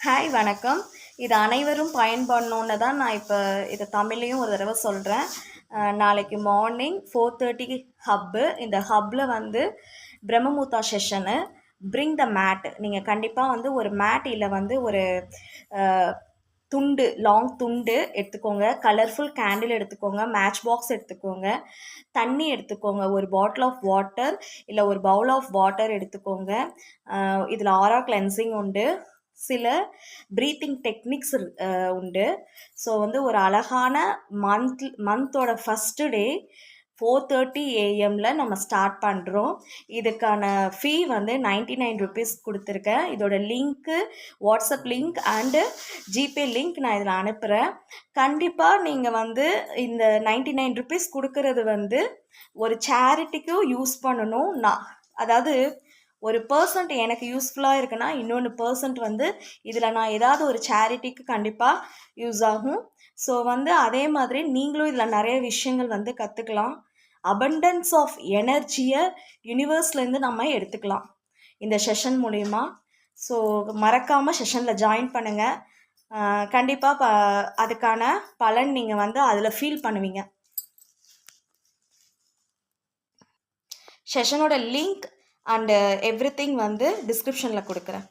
Hi வணக்கம். இது அனைவரும் பயன்படணுன்னு தான் நான் இப்போ இதை தமிழ்லையும் ஒரு தடவை சொல்கிறேன். நாளைக்கு மார்னிங் 4:30 ஹப்பு. இந்த ஹப்பில் வந்து பிரம்மமுத்தா செஷனு. Bring the mat. நீங்கள் கண்டிப்பாக வந்து ஒரு மேட் இல்லை வந்து ஒரு துண்டு, லாங் துண்டு எடுத்துக்கோங்க. கலர்ஃபுல் கேண்டில் எடுத்துக்கோங்க. மேட்ச் பாக்ஸ் எடுத்துக்கோங்க. தண்ணி எடுத்துக்கோங்க. ஒரு பாட்டில் ஆஃப் வாட்டர் இல்லை ஒரு பவுல் ஆஃப் வாட்டர் எடுத்துக்கோங்க. இதில் ஆரா கிளென்சிங் உண்டு, சில ப்ரீத்திங் டெக்னிக்ஸ் உண்டு. ஸோ வந்து ஒரு அழகான மந்தோட ஃபஸ்ட்டு டே 4:30 AM நம்ம ஸ்டார்ட் பண்ணுறோம். இதுக்கான ஃபீ வந்து 99 ருபீஸ் கொடுத்துருக்கேன். இதோட link, WhatsApp link and GPay link நான் இதில் அனுப்புகிறேன். கண்டிப்பாக நீங்கள் வந்து இந்த 99 ருபீஸ் கொடுக்கறது வந்து ஒரு சேரிட்டிக்கும் யூஸ் பண்ணணும். அதாவது ஒரு பர்சன்ட் எனக்கு யூஸ்ஃபுல்லாக இருக்குன்னா இன்னொன்று பர்சன்ட் வந்து இதில் நான் ஏதாவது ஒரு சேரிட்டிக்கு கண்டிப்பாக யூஸ் ஆகும். ஸோ வந்து அதே மாதிரி நீங்களும் இதில் நிறைய விஷயங்கள் வந்து கற்றுக்கலாம். அபண்டன்ஸ் ஆஃப் எனர்ஜியை யூனிவர்ஸ்லேருந்து நம்ம எடுத்துக்கலாம் இந்த செஷன் மூலிமா. ஸோ மறக்காமல் செஷனில் ஜாயின் பண்ணுங்கள். கண்டிப்பாக அதுக்கான பலன் நீங்கள் வந்து அதில் ஃபீல் பண்ணுவீங்க. செஷனோட லிங்க் அண்டு எவ்ரிதிங் வந்து டிஸ்கிரிப்ஷனில் கொடுக்குறேன்.